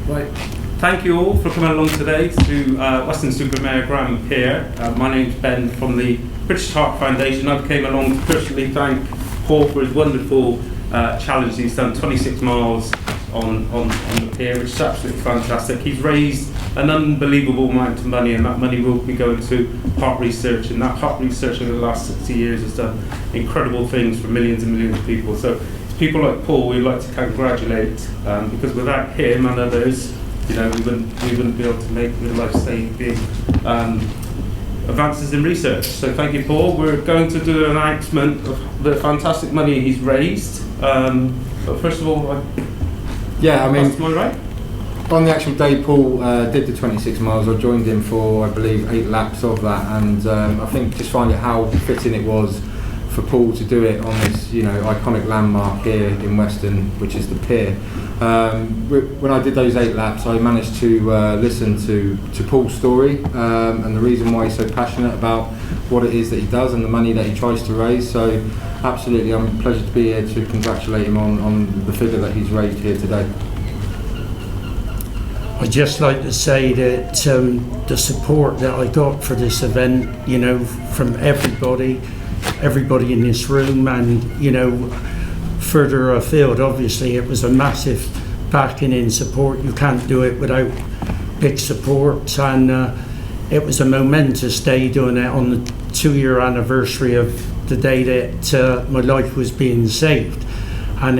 Right. Thank you all for coming along today to Weston-super-Mare Grand Pier. My name's Ben from the British Heart Foundation. I came along to personally thank Paul for his wonderful challenge. He's done 26 miles on the pier, which is absolutely fantastic. He's raised an unbelievable amount of money, and that money will be going to heart research, and that heart research over the last 60 years has done incredible things for millions and millions of people. So it's people like Paul we'd like to congratulate, because without him and others, we wouldn't be able to make the life-saving advances in research. So thank you, Paul. We're going to do an announcement of the fantastic money he's raised. But first of all, am I right? On the actual day Paul did the 26 miles, I joined him for, I believe, 8 laps of that, and I think just finding how fitting it was for Paul to do it on this, iconic landmark here in Weston, which is the pier. When I did those 8 laps, I managed to listen to Paul's story and the reason why he's so passionate about what it is that he does and the money that he tries to raise. So absolutely, I'm a pleasure to be here to congratulate him on the figure that he's raised here today. I'd just like to say that the support that I got for this event, from everybody in this room and, further afield, obviously it was a massive backing in support. You can't do it without big support, and it was a momentous day doing it on the 2-year anniversary of the day that my life was being saved, and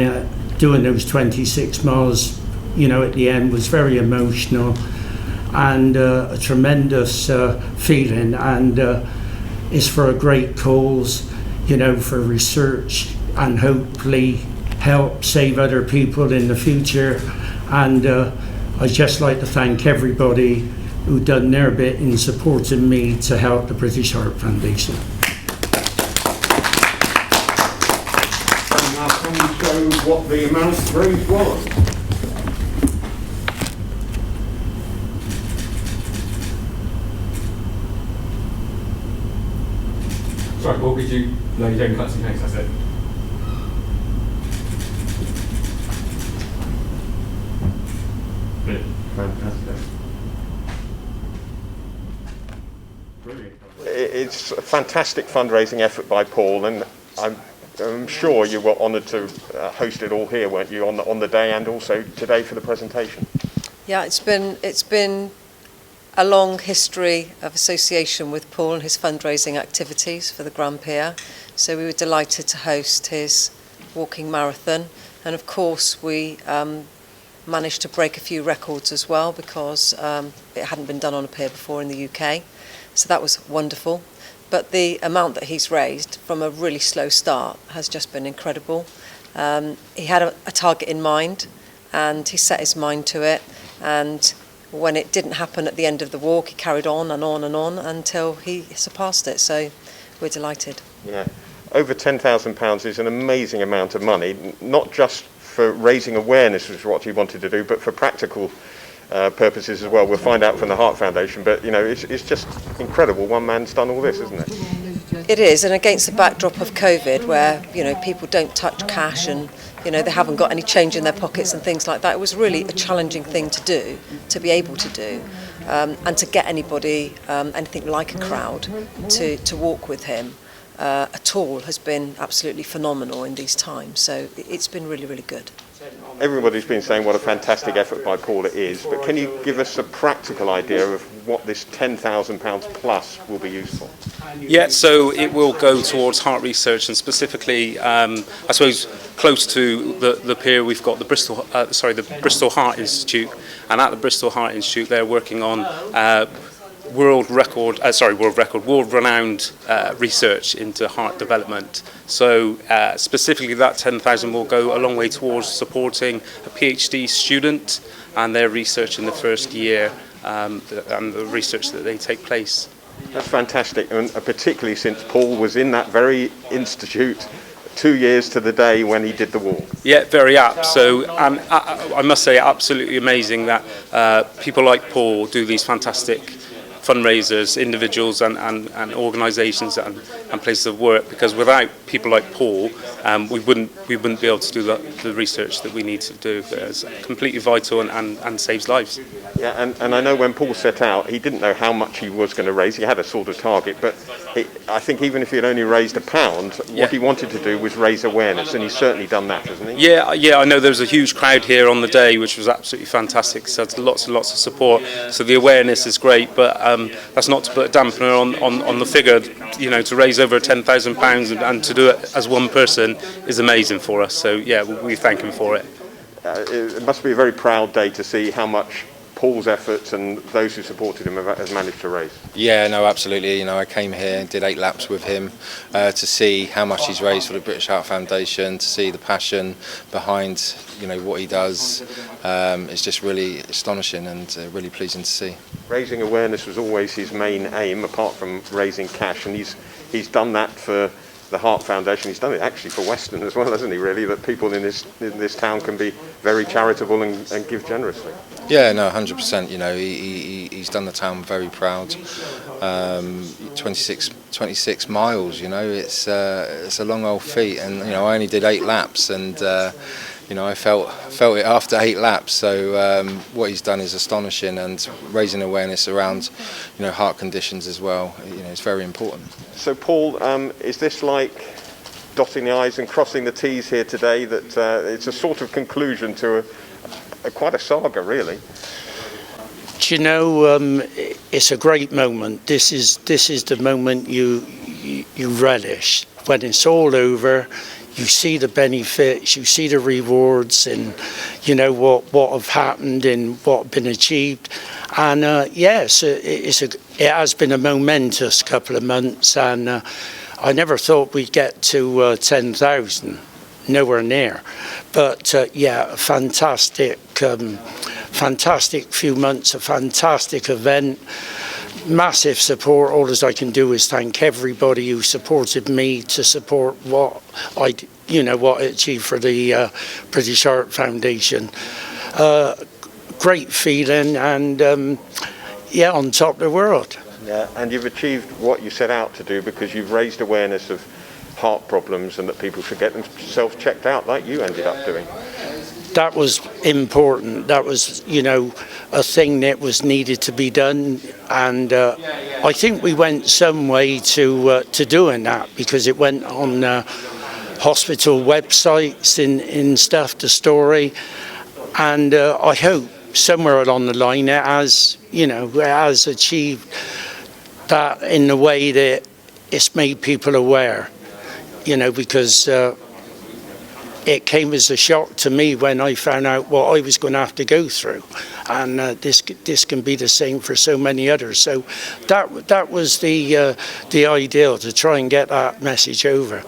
doing those 26 miles at the end was very emotional and a tremendous feeling, and it's for a great cause, for research and hopefully help save other people in the future. And I'd just like to thank everybody who done their bit in supporting me to help the British Heart Foundation. And now can you show what the amount raised was? Sorry, Paul, could you... No, you don't cut some cakes, that's it. Fantastic. Brilliant. It's a fantastic fundraising effort by Paul, and I'm sure you were honoured to host it all here, weren't you, on the day and also today for the presentation? Yeah, it's been a long history of association with Paul and his fundraising activities for the Grand Pier. So we were delighted to host his walking marathon, and of course we managed to break a few records as well, because it hadn't been done on a pier before in the UK. So that was wonderful. But the amount that he's raised from a really slow start has just been incredible. He had a target in mind, and he set his mind to it, and when it didn't happen at the end of the walk, he carried on and on and on until he surpassed it. So we're delighted. Yeah, over £10,000 is an amazing amount of money, not just for raising awareness, which is what he wanted to do, but for practical purposes as well. We'll find out from the Heart Foundation, but it's just incredible. One man's done all this, isn't it? It is, and against the backdrop of COVID, where people don't touch cash and they haven't got any change in their pockets and things like that, it was really a challenging thing to do, to be able to do, and to get anybody, anything like a crowd, to walk with him at all has been absolutely phenomenal in these times. So it's been really, really good. Everybody's been saying what a fantastic effort by Paul it is, but can you give us a practical idea of what this £10,000 plus will be used for? Yeah, so it will go towards heart research, and specifically, I suppose, close to the pier, we've got the Bristol Heart Institute, and at the Bristol Heart Institute, they're working on world-renowned research into heart development. So specifically, that 10,000 will go a long way towards supporting a PhD student and their research in the first year, and the research that they take place. That's fantastic, and particularly since Paul was in that very institute 2 years to the day when he did the walk. Yeah, very apt. So I must say, absolutely amazing that people like Paul do these fantastic fundraisers, individuals and organisations and places of work, because without people like Paul, we wouldn't be able to do the research that we need to do. It's completely vital and saves lives. Yeah, and I know when Paul set out, he didn't know how much he was going to raise. He had a sort of target, but I think even if he had only raised £1, what he wanted to do was raise awareness, and he's certainly done that, hasn't he? Yeah, I know there was a huge crowd here on the day, which was absolutely fantastic. So lots and lots of support. So the awareness is great, but that's not to put a dampener on the figure. You know, to raise over £10,000 and to do it as one person is amazing for us. So yeah, we thank him for it. It must be a very proud day to see how much Paul's efforts and those who supported him have managed to raise. Yeah, no, absolutely. You know, I came here and did 8 laps with him to see how much he's raised for the British Heart Foundation, to see the passion behind, you know, what he does. It's just really astonishing and really pleasing to see. Raising awareness was always his main aim, apart from raising cash, and he's done that for the Heart Foundation. He's done it actually for Weston as well, hasn't he, really, that people in this town can be very charitable and give generously. Yeah, no, 100%. You know, he's done the town very proud. 26 miles, you know, it's a long old feat, and you know, I only did 8 laps, and you know, I felt it after 8 laps. So what he's done is astonishing, and raising awareness around, you know, heart conditions as well. You know, it's very important. So, Paul, is this like dotting the I's and crossing the T's here today? That it's a sort of conclusion to quite a saga, really. Do you know, it's a great moment. This is the moment you relish when it's all over. You see the benefits, you see the rewards, and you know what have happened and what have been achieved. And yes, it has been a momentous couple of months, and I never thought we'd get to 10,000. Nowhere near, but yeah, a fantastic few months, a fantastic event, massive support. All as I can do is thank everybody who supported me to support what I achieved for the British Heart Foundation. Great feeling, and yeah, on top of the world. Yeah, and you've achieved what you set out to do, because you've raised awareness of heart problems and that people should get themselves checked out like you ended up doing. That was important. That was, you know, a thing that was needed to be done, and I think we went some way to doing that, because it went on hospital websites in stuff, the story, and I hope somewhere along the line it has, you know, it has achieved that in the way that it's made people aware. You know, because it came as a shock to me when I found out what I was going to have to go through, and this can be the same for so many others. So that was the ideal, to try and get that message over.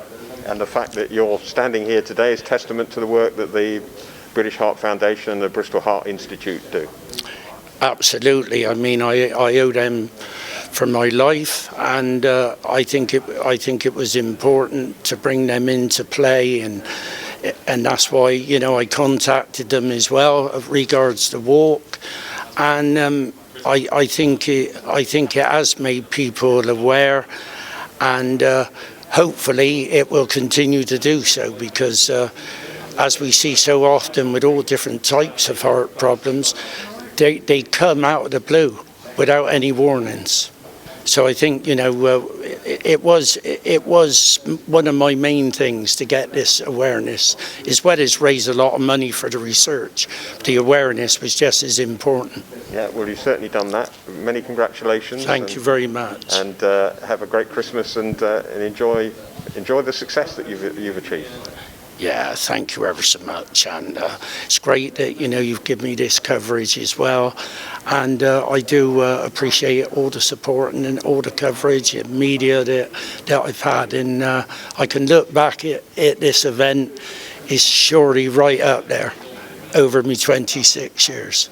And the fact that you're standing here today is testament to the work that the British Heart Foundation and the Bristol Heart Institute do. Absolutely. I mean, I owe them for my life, and I think it was important to bring them into play, and that's why, you know, I contacted them as well regards the walk, and I think it has made people aware, and hopefully it will continue to do so, because as we see so often with all different types of heart problems, they come out of the blue without any warnings. So I think, you know, it was one of my main things to get this awareness, as well as raise a lot of money for the research. The awareness was just as important. Yeah, well, you've certainly done that. Many congratulations. Thank you very much. And have a great Christmas, and enjoy the success that you've achieved. Yeah, thank you ever so much, and it's great that, you know, you've given me this coverage as well, and I do appreciate all the support and all the coverage and media that I've had, and I can look back at this event, it's surely right up there over me 26 years.